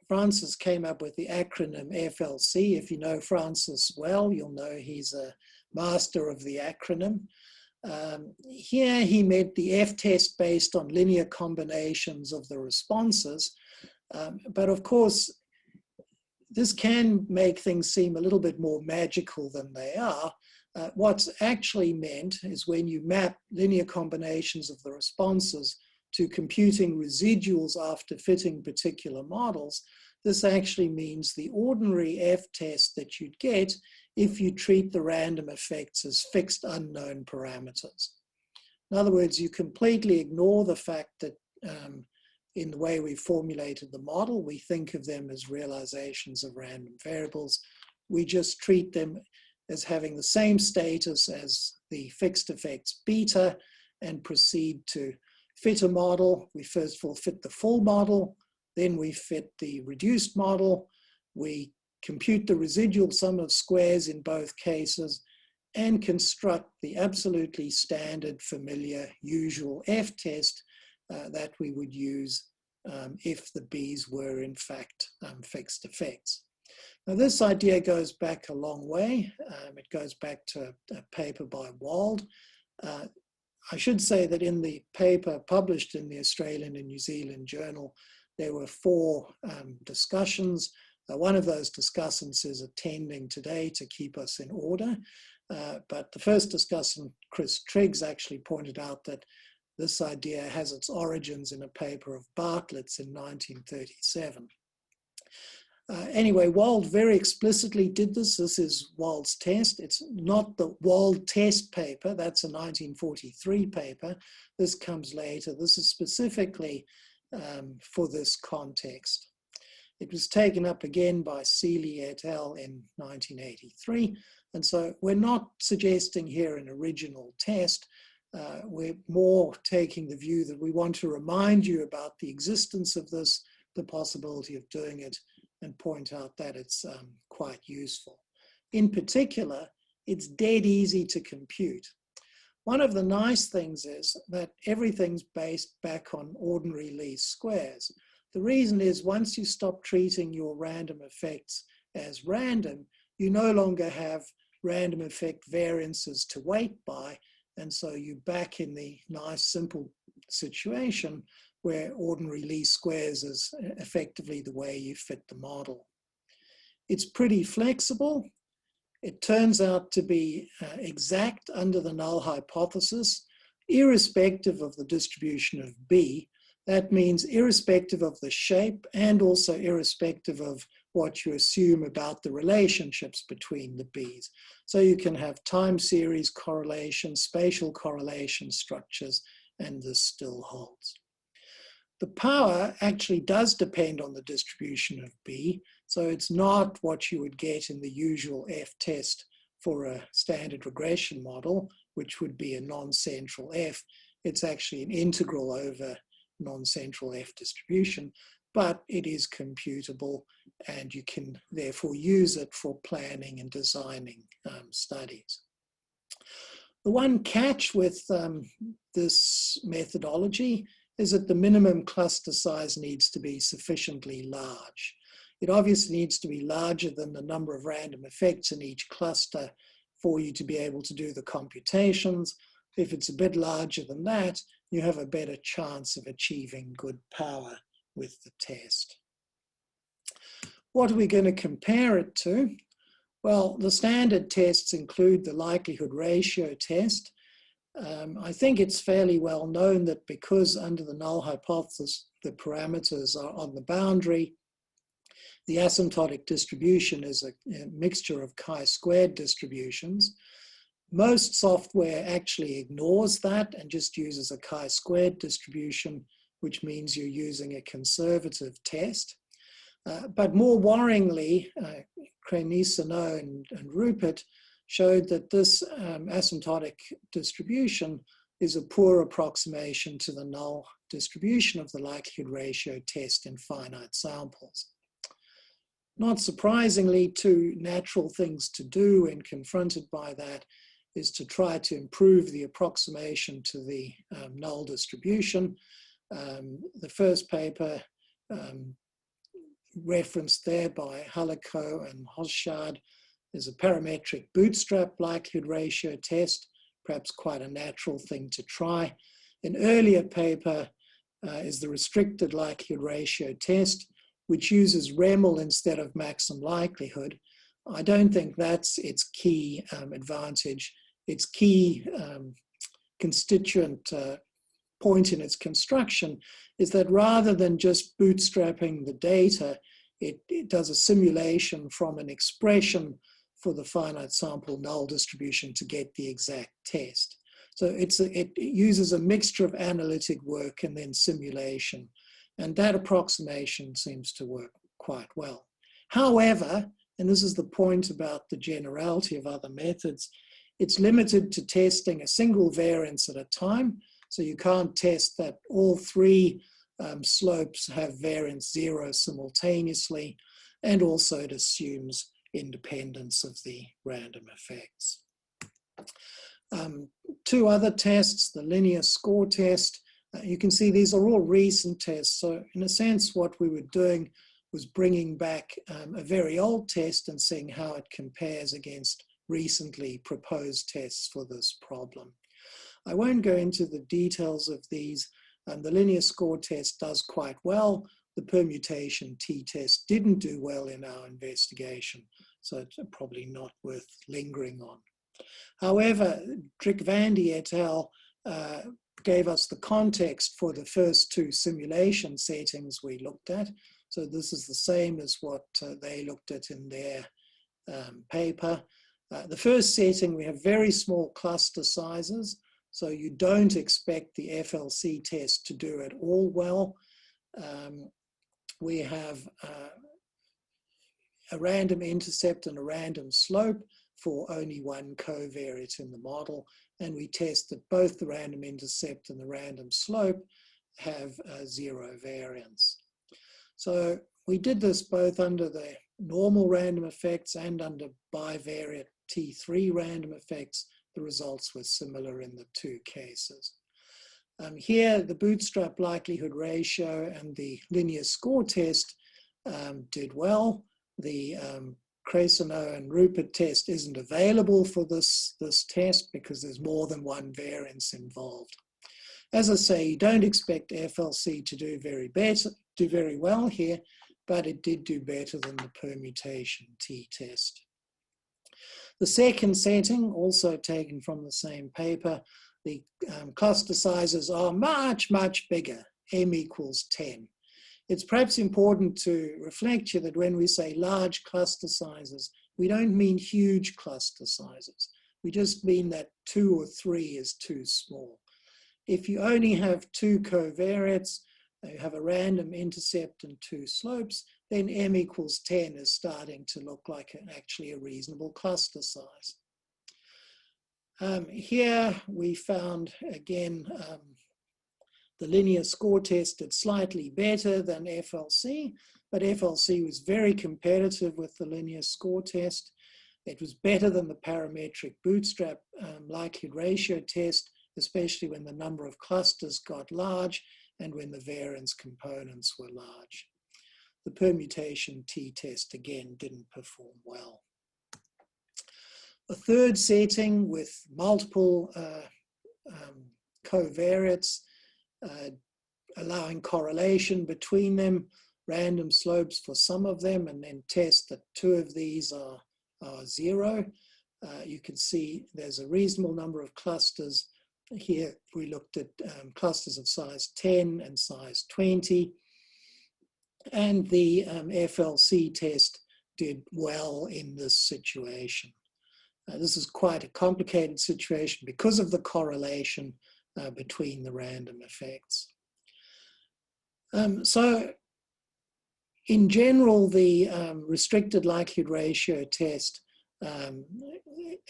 Francis came up with the acronym FLC. If you know Francis well, you'll know he's a master of the acronym. Here he meant the F test based on linear combinations of the responses. But of course, this can make things seem a little bit more magical than they are. What's actually meant is when you map linear combinations of the responses to computing residuals after fitting particular models, this actually means the ordinary F test that you'd get if you treat the random effects as fixed unknown parameters. In other words, you completely ignore the fact that in the way we formulated the model, we think of them as realizations of random variables. We just treat them as having the same status as the fixed effects beta and proceed to fit a model. We first of all fit the full model, then we fit the reduced model. We compute the residual sum of squares in both cases and construct the absolutely standard, familiar, usual F test that we would use if the B's were in fact fixed effects. Now this idea goes back a long way. It goes back to a paper by Wald. I should say that in the paper published in the Australian and New Zealand Journal, there were 4 discussions. One of those discussants is attending today to keep us in order. But the first discussant, Chris Triggs, actually pointed out that this idea has its origins in a paper of Bartlett's in 1937. Anyway, Wald very explicitly did this. This is Wald's test. It's not the Wald test paper. That's a 1943 paper. This comes later. This is specifically for this context. It was taken up again by Seeley et al. In 1983. And so we're not suggesting here an original test. We're more taking the view that we want to remind you about the existence of this, the possibility of doing it, and point out that it's quite useful. In particular, it's dead easy to compute. One of the nice things is that everything's based back on ordinary least squares. The reason is once you stop treating your random effects as random, you no longer have random effect variances to weight by, and so you're back in the nice simple situation where ordinary least squares is effectively the way you fit the model. It's pretty flexible. It turns out to be exact under the null hypothesis, irrespective of the distribution of B. That means irrespective of the shape and also irrespective of what you assume about the relationships between the B's. So you can have time series correlation, spatial correlation structures, and this still holds. The power actually does depend on the distribution of B, so it's not what you would get in the usual F test for a standard regression model, which would be a non-central F. It's actually an integral over non-central F distribution, but it is computable and you can therefore use it for planning and designing studies. The one catch with this methodology is that the minimum cluster size needs to be sufficiently large. It obviously needs to be larger than the number of random effects in each cluster for you to be able to do the computations. If it's a bit larger than that, you have a better chance of achieving good power with the test. What are we going to compare it to? Well, the standard tests include the likelihood ratio test. I think it's fairly well known that because under the null hypothesis, the parameters are on the boundary, the asymptotic distribution is a mixture of chi-squared distributions. Most software actually ignores that and just uses a chi-squared distribution, which means you're using a conservative test. But more worryingly, Crenisono and Rupert showed that this asymptotic distribution is a poor approximation to the null distribution of the likelihood ratio test in finite samples. Not surprisingly, two natural things to do when confronted by that is to try to improve the approximation to the null distribution. The first paper referenced there by Halico and Hoschard is a parametric bootstrap likelihood ratio test, perhaps quite a natural thing to try. An earlier paper is the restricted likelihood ratio test, which uses REML instead of maximum likelihood. I don't think that's its key advantage. Its key constituent point in its construction is that rather than just bootstrapping the data, it does a simulation from an expression for the finite sample null distribution to get the exact test. So it uses a mixture of analytic work and then simulation. And that approximation seems to work quite well. However, and this is the point about the generality of other methods, it's limited to testing a single variance at a time. So you can't test that all three slopes have variance 0 simultaneously, and also it assumes independence of the random effects. Two other tests, the linear score test. You can see these are all recent tests. So in a sense, what we were doing was bringing back a very old test and seeing how it compares against recently proposed tests for this problem. I won't go into the details of these. The linear score test does quite well. The permutation t-test didn't do well in our investigation, so it's probably not worth lingering on. However, Drick-Vandy et al. Gave us the context for the first two simulation settings we looked at. So this is the same as what they looked at in their paper. The first setting, we have very small cluster sizes, so you don't expect the FLC test to do it all well. We have a random intercept and a random slope for only one covariate in the model, and we test that both the random intercept and the random slope have 0 variance. So we did this both under the normal random effects and under bivariate T3 random effects. The results were similar in the two cases. Here, the bootstrap likelihood ratio and the linear score test did well. The Crenisono and Rupert test isn't available for this test because there's more than one variance involved. As I say, you don't expect FLC to do very well here, but it did do better than the permutation t-test. The second setting, also taken from the same paper, the cluster sizes are much, much bigger, m equals 10. It's perhaps important to reflect here that when we say large cluster sizes, we don't mean huge cluster sizes. We just mean that 2 or 3 is too small. If you only have 2 covariates, you have a random intercept and 2 slopes, then m equals 10 is starting to look like actually a reasonable cluster size. Here we found, again, the linear score test did slightly better than FLC, but FLC was very competitive with the linear score test. It was better than the parametric bootstrap likelihood ratio test, especially when the number of clusters got large and when the variance components were large. The permutation t-test, again, didn't perform well. A third setting with multiple covariates, allowing correlation between them, random slopes for some of them, and then test that 2 of these are 0. You can see there's a reasonable number of clusters Here we looked at clusters of size 10 and size 20. And the FLC test did well in this situation. This is quite a complicated situation because of the correlation between the random effects. So in general, the restricted likelihood ratio test,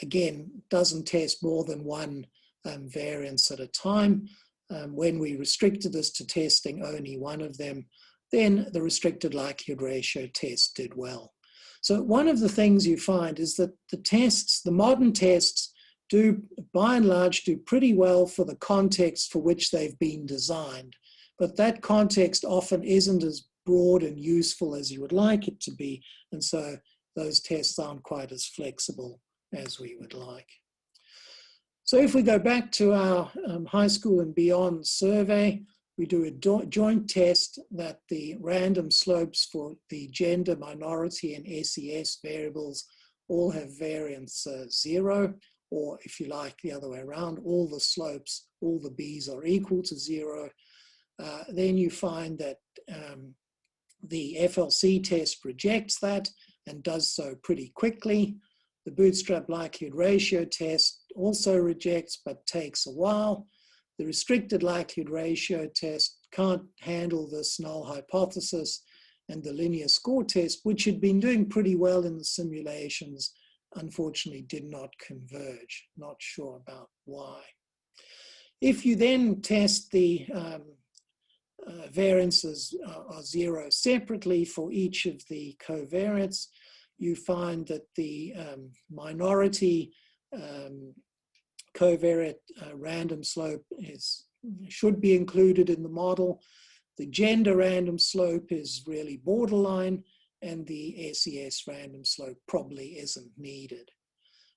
again, doesn't test more than one variance at a time. When we restricted this to testing only one of them, then the restricted likelihood ratio test did well. So one of the things you find is that the tests, the modern tests, do by and large do pretty well for the context for which they've been designed. But that context often isn't as broad and useful as you would like it to be. And so those tests aren't quite as flexible as we would like. So if we go back to our high school and beyond survey, we do a joint test that the random slopes for the gender, minority, and SES variables all have variance 0, or if you like the other way around, all the slopes, all the B's are equal to 0. Then you find that the FLC test rejects that and does so pretty quickly. The bootstrap likelihood ratio test also rejects but takes a while. The restricted likelihood ratio test can't handle this null hypothesis, and the linear score test, which had been doing pretty well in the simulations, unfortunately did not converge. Not sure about why. If you then test the variances are 0 separately for each of the covariates, you find that the minority covariate random slope should be included in the model. The gender random slope is really borderline, and the SES random slope probably isn't needed.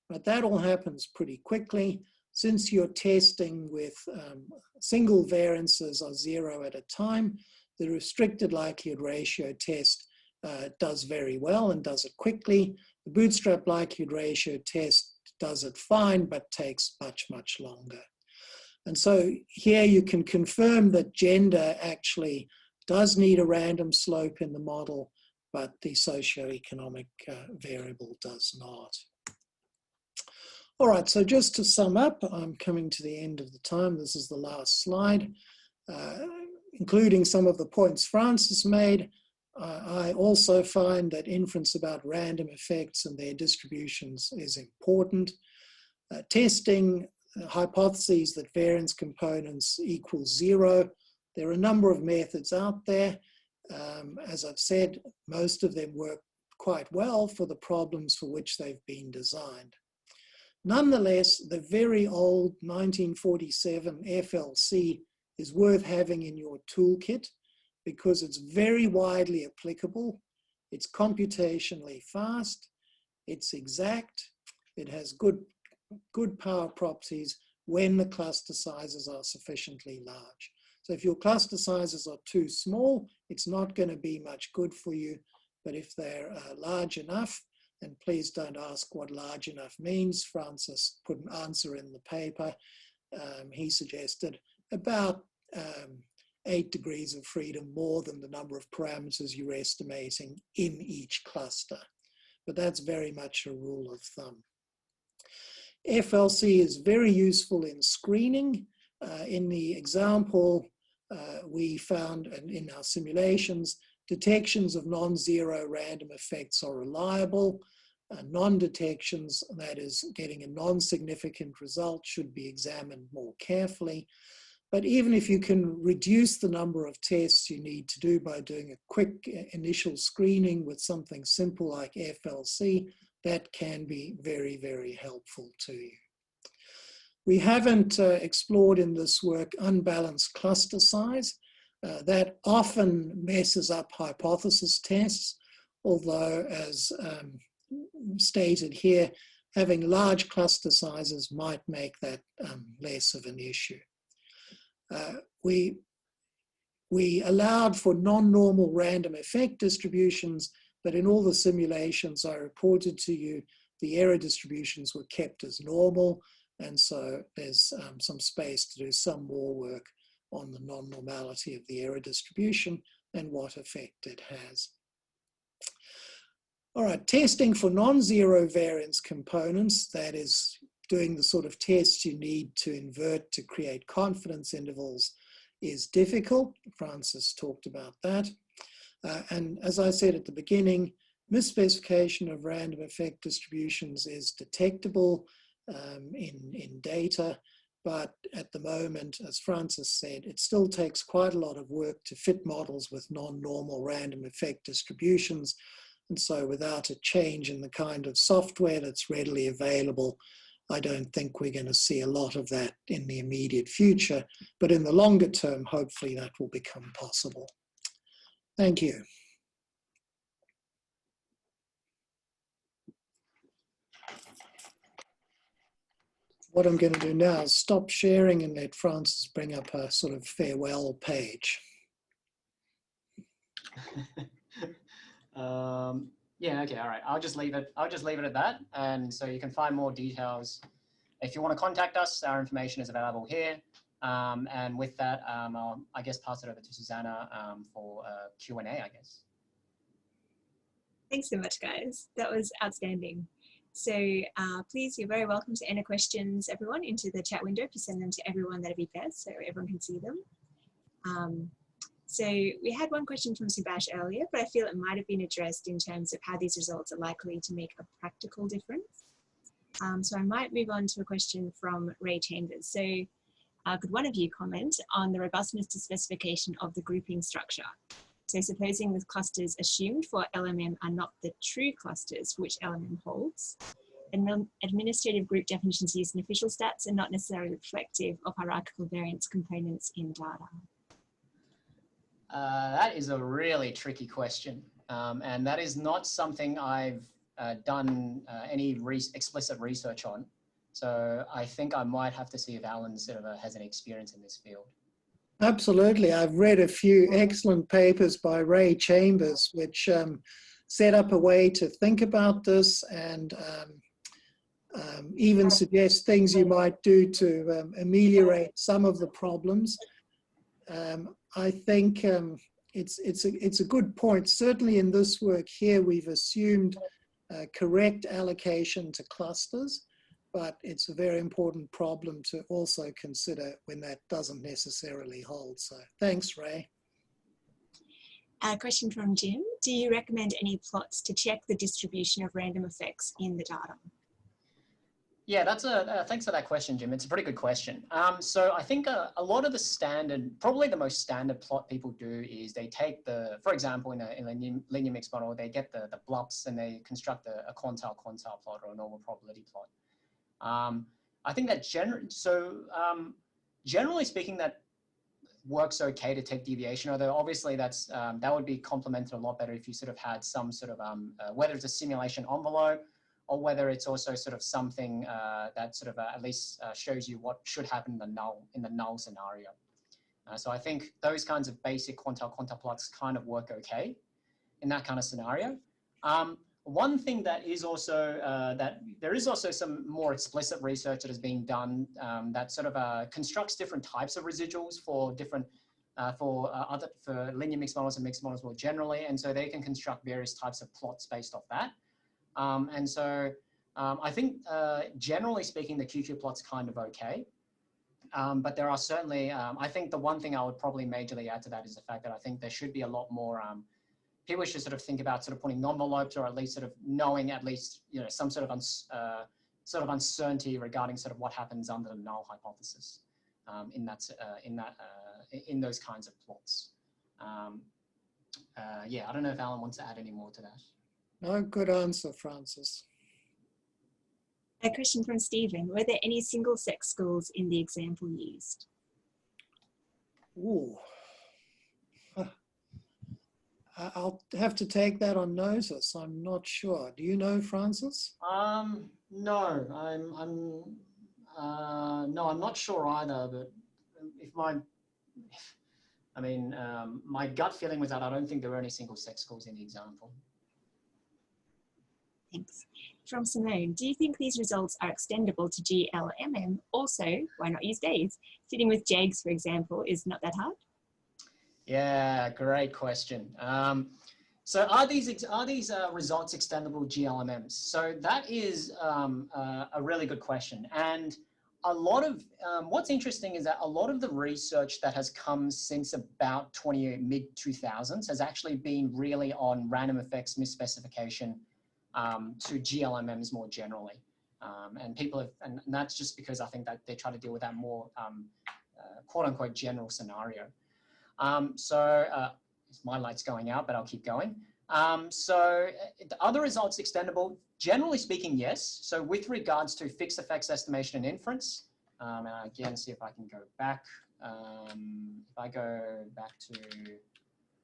But that all happens pretty quickly. Since you're testing with single variances are 0 at a time, the restricted likelihood ratio test does very well and does it quickly. The bootstrap likelihood ratio test does it fine, but takes much, much longer. And so here you can confirm that gender actually does need a random slope in the model, but the socioeconomic variable does not. All right, so just to sum up, I'm coming to the end of the time. This is the last slide, including some of the points Francis made. I also find that inference about random effects and their distributions is important. Testing hypotheses that variance components equal 0. There are a number of methods out there. As I've said, most of them work quite well for the problems for which they've been designed. Nonetheless, the very old 1947 FLC is worth having in your toolkit because it's very widely applicable, it's computationally fast, it's exact, it has good power properties when the cluster sizes are sufficiently large. So if your cluster sizes are too small, it's not going to be much good for you, but if they're large enough, and please don't ask what large enough means. Francis put an answer in the paper. He suggested about 8 degrees of freedom more than the number of parameters you're estimating in each cluster. But that's very much a rule of thumb. FLC is very useful in screening. In the example, we found, and in our simulations, detections of non-zero random effects are reliable. Non-detections, that is getting a non-significant result, should be examined more carefully. But even if you can reduce the number of tests you need to do by doing a quick initial screening with something simple like FLC, that can be very, very helpful to you. We haven't explored in this work unbalanced cluster size. That often messes up hypothesis tests, although as stated here, having large cluster sizes might make that less of an issue. We allowed for non-normal random effect distributions, but in all the simulations I reported to you, the error distributions were kept as normal. And so there's some space to do some more work on the non-normality of the error distribution and what effect it has. All right, testing for non-zero variance components, that is doing the sort of tests you need to invert to create confidence intervals, is difficult. Francis talked about that. And as I said at the beginning, misspecification of random effect distributions is detectable in data, but at the moment, as Francis said, it still takes quite a lot of work to fit models with non-normal random effect distributions. And so without a change in the kind of software that's readily available, I don't think we're going to see a lot of that in the immediate future, but in the longer term, hopefully that will become possible. Thank you. What I'm going to do now is stop sharing and let Francis bring up a sort of farewell page. Yeah, okay, all right. I'll just leave it at that. And so you can find more details. If you want to contact us, our information is available here. And with that, I'll, I guess, pass it over to Susanna for Q&A, I guess. Thanks so much, guys. That was outstanding. So please, you're very welcome to enter questions, everyone, into the chat window if you send them to everyone that'll be best so everyone can see them. So we had one question from Subhash earlier, but I feel it might have been addressed in terms of how these results are likely to make a practical difference. So I might move on to a question from Ray Chambers. So could one of you comment on the robustness to specification of the grouping structure? So supposing the clusters assumed for LMM are not the true clusters for which LMM holds, administrative group definitions used in official stats are not necessarily reflective of hierarchical variance components in data. That is a really tricky question. And that is not something I've done any explicit research on. So I think I might have to see if Alan sort of has any experience in this field. Absolutely. I've read a few excellent papers by Ray Chambers, which set up a way to think about this and even suggest things you might do to ameliorate some of the problems. I think it's a good point. Certainly in this work here, we've assumed correct allocation to clusters, but it's a very important problem to also consider when that doesn't necessarily hold. So thanks, Ray. A question from Jim. Do you recommend any plots to check the distribution of random effects in the data? Yeah, that's thanks for that question, Jim. It's a pretty good question. So I think a lot of the standard, probably the most standard plot people do is they take for example, in a linear mixed model, they get the blobs and they construct a quantile plot or a normal probability plot. I think that generally speaking, that works okay to take deviation, although obviously that would be complemented a lot better if you sort of had some sort of, whether it's a simulation envelope or whether it's also sort of something that sort of at least shows you what should happen in the null scenario. So I think those kinds of basic quantile plots kind of work okay in that kind of scenario. One thing that is also, that there is also some more explicit research that is being done that sort of constructs different types of residuals for different, for linear mixed models and mixed models more generally. And so they can construct various types of plots based off that. And so I think generally speaking, the QQ plot's kind of okay. But there are certainly, I think the one thing I would probably majorly add to that is the fact that I think there should be a lot more, people should sort of think about sort of putting envelopes or at least sort of knowing at least, you know, some sort of uncertainty regarding sort of what happens under the null hypothesis in those kinds of plots. Yeah, I don't know if Alan wants to add any more to that. No, good answer, Francis. A question from Stephen. Were there any single sex schools in the example used? Ooh. I'll have to take that on notice. I'm not sure. Do you know, Francis? No, I'm not sure either. But my gut feeling was that I don't think there were any single sex schools in the example. Thanks. From Simone, do you think these results are extendable to GLMM? Also, why not use days? Sitting with JEGs, for example, is not that hard. Yeah, great question. So are these results extendable GLMMs? So that is a really good question. And a lot of, what's interesting is that a lot of the research that has come since about mid-2000s has actually been really on random effects misspecification to GLMMs more generally. And people have, and that's just because I think that they try to deal with that more quote unquote general scenario. My light's going out, but I'll keep going. So the other results extendable, generally speaking, yes. So with regards to fixed effects estimation and inference, and again, see if I can go back. If I go back to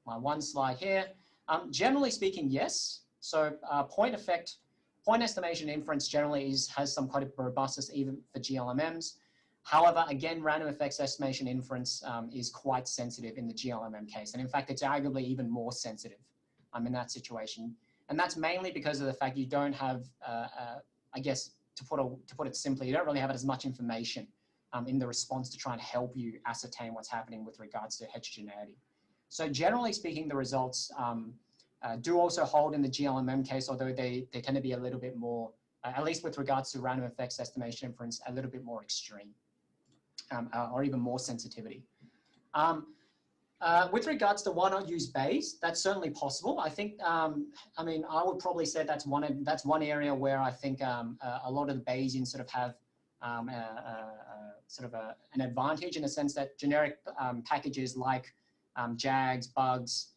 my one slide here, generally speaking, yes. So point estimation inference generally has some kind of robustness even for GLMMs. However, again, random effects estimation inference is quite sensitive in the GLMM case. And in fact, it's arguably even more sensitive in that situation. And that's mainly because of the fact you don't have, I guess, to put it simply, you don't really have as much information in the response to try and help you ascertain what's happening with regards to heterogeneity. So generally speaking, the results do also hold in the GLMM case, although they tend to be a little bit more, at least with regards to random effects estimation inference, a little bit more extreme. Or even more sensitivity. With regards to why not use Bayes, that's certainly possible. I think, I mean, I would probably say that's one area where I think a lot of the Bayesians sort of have an advantage in the sense that generic packages like JAGs, bugs,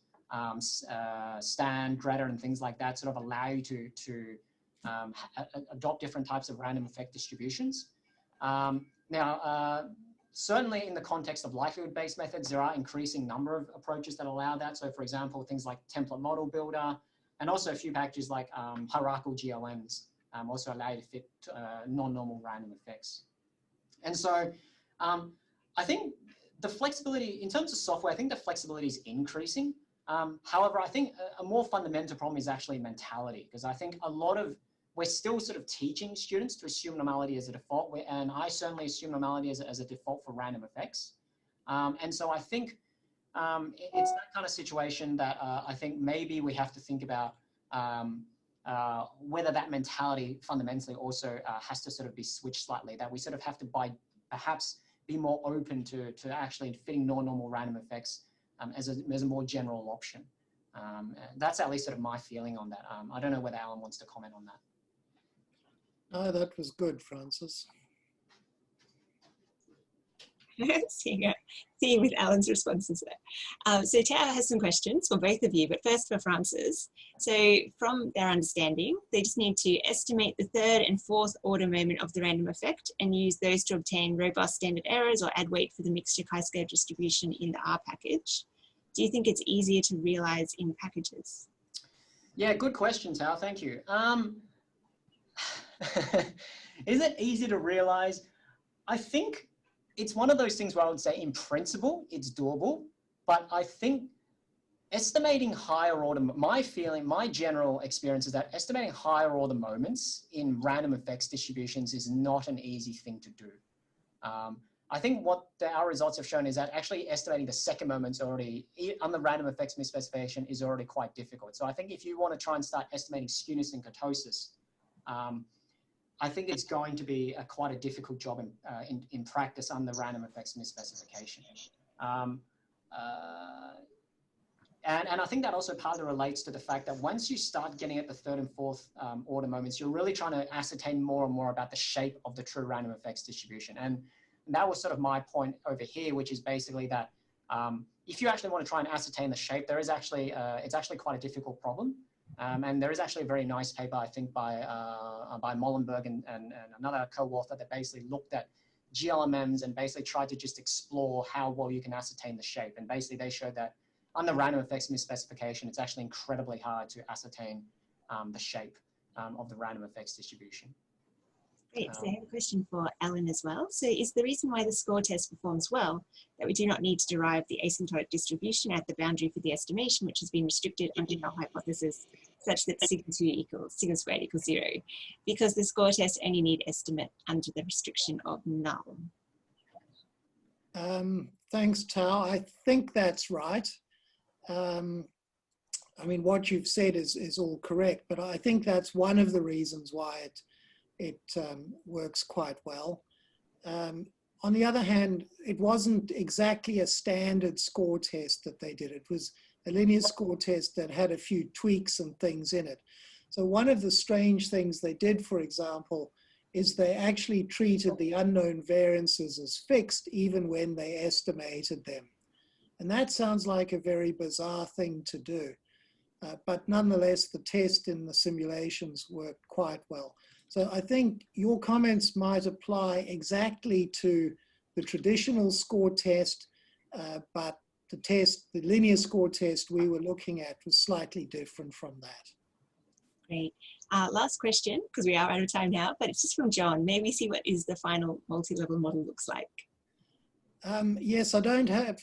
Stan, Greta, and things like that sort of allow you to adopt different types of random effect distributions. Now, certainly in the context of likelihood-based methods, there are increasing number of approaches that allow that. So for example, things like template model builder, and also a few packages like hierarchical GLMs also allow you to fit non-normal random effects. And so I think the flexibility, in terms of software, I think the flexibility is increasing. However, I think a more fundamental problem is actually mentality, because I think we're still sort of teaching students to assume normality as a default, and I certainly assume normality as a default for random effects. And so I think it's that kind of situation that I think maybe we have to think about whether that mentality fundamentally also has to sort of be switched slightly, that we sort of have to perhaps be more open to actually fitting non-normal random effects as a more general option. That's at least sort of my feeling on that. I don't know whether Alan wants to comment on that. No, that was good, Francis. Seeing with Alan's responses there. So Tara has some questions for both of you, but first for Francis. So from their understanding, they just need to estimate the third and fourth order moment of the random effect and use those to obtain robust standard errors or add weight for the mixture chi-square distribution in the R package. Do you think it's easier to realize in packages? Yeah, good question, Tara, thank you. Is it easy to realize? I think it's one of those things where I would say in principle, it's doable, but I think estimating higher order, my general experience is that estimating higher order moments in random effects distributions is not an easy thing to do. I think what our results have shown is that actually estimating the second moments already on the random effects misspecification is already quite difficult. So I think if you want to try and start estimating skewness and kurtosis, I think it's going to be quite a difficult job in practice on the random effects misspecification. And I think that also partly relates to the fact that once you start getting at the third and fourth order moments, you're really trying to ascertain more and more about the shape of the true random effects distribution. And that was sort of my point over here, which is basically that if you actually want to try and ascertain the shape, there is actually, it's actually quite a difficult problem. And there is actually a very nice paper, I think, by Molenberg and another co-author that basically looked at GLMMs and basically tried to just explore how well you can ascertain the shape. And basically they showed that on the random effects misspecification, it's actually incredibly hard to ascertain the shape of the random effects distribution. Great, so I have a question for Alan as well. So is the reason why the score test performs well that we do not need to derive the asymptotic distribution at the boundary for the estimation, which has been restricted under null hypothesis such that sigma squared equals 0, because the score tests only need estimate under the restriction of null. Thanks, Tao. I think that's right. I mean, what you've said is all correct, but I think that's one of the reasons why it works quite well. On the other hand, it wasn't exactly a standard score test that they did. It was a linear score test that had a few tweaks and things in it. So one of the strange things they did, for example, is they actually treated the unknown variances as fixed even when they estimated them. And that sounds like a very bizarre thing to do. But nonetheless, the test in the simulations worked quite well. So I think your comments might apply exactly to the traditional score test, but the linear score test we were looking at was slightly different from that. Great. Last question, because we are out of time now, but it's just from John. May we see what is the final multi-level model looks like? Yes, I don't have,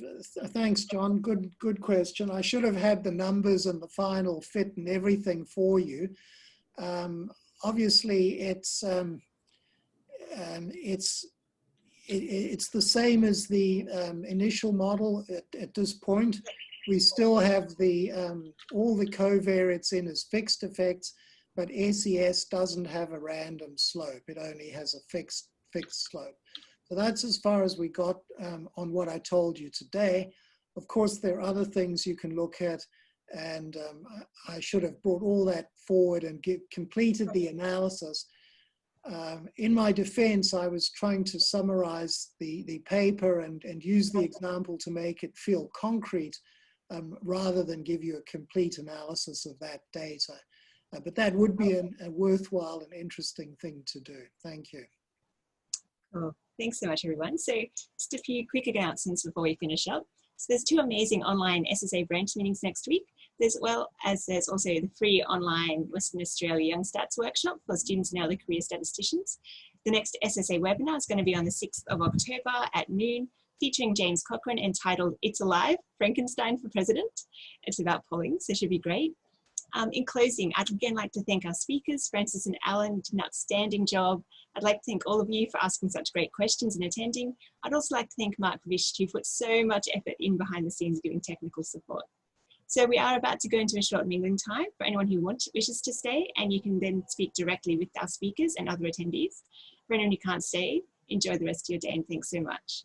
thanks John, good question. I should have had the numbers and the final fit and everything for you. Obviously it's the same as the initial model at this point. We still have all the covariates in as fixed effects, but SES doesn't have a random slope. It only has a fixed slope. So that's as far as we got on what I told you today. Of course, there are other things you can look at, and I should have brought all that forward and completed the analysis. In my defense, I was trying to summarize the paper and use the example to make it feel concrete rather than give you a complete analysis of that data. But that would be a worthwhile and interesting thing to do. Thank you. Cool. Thanks so much, everyone. So just a few quick announcements before we finish up. So there's 2 amazing online SSA branch meetings next week. There's also the free online Western Australia Young Stats workshop for students and early career statisticians. The next SSA webinar is going to be on the 6th of October at noon, featuring James Cochrane, entitled "It's Alive, Frankenstein for President." It's about polling, so it should be great. In closing, I'd again like to thank our speakers, Francis and Alan, did an outstanding job. I'd like to thank all of you for asking such great questions and attending. I'd also like to thank Mark Vish, who put so much effort in behind the scenes giving technical support. So we are about to go into a short mingling time for anyone who wishes to stay, and you can then speak directly with our speakers and other attendees. For anyone who can't stay, enjoy the rest of your day and thanks so much.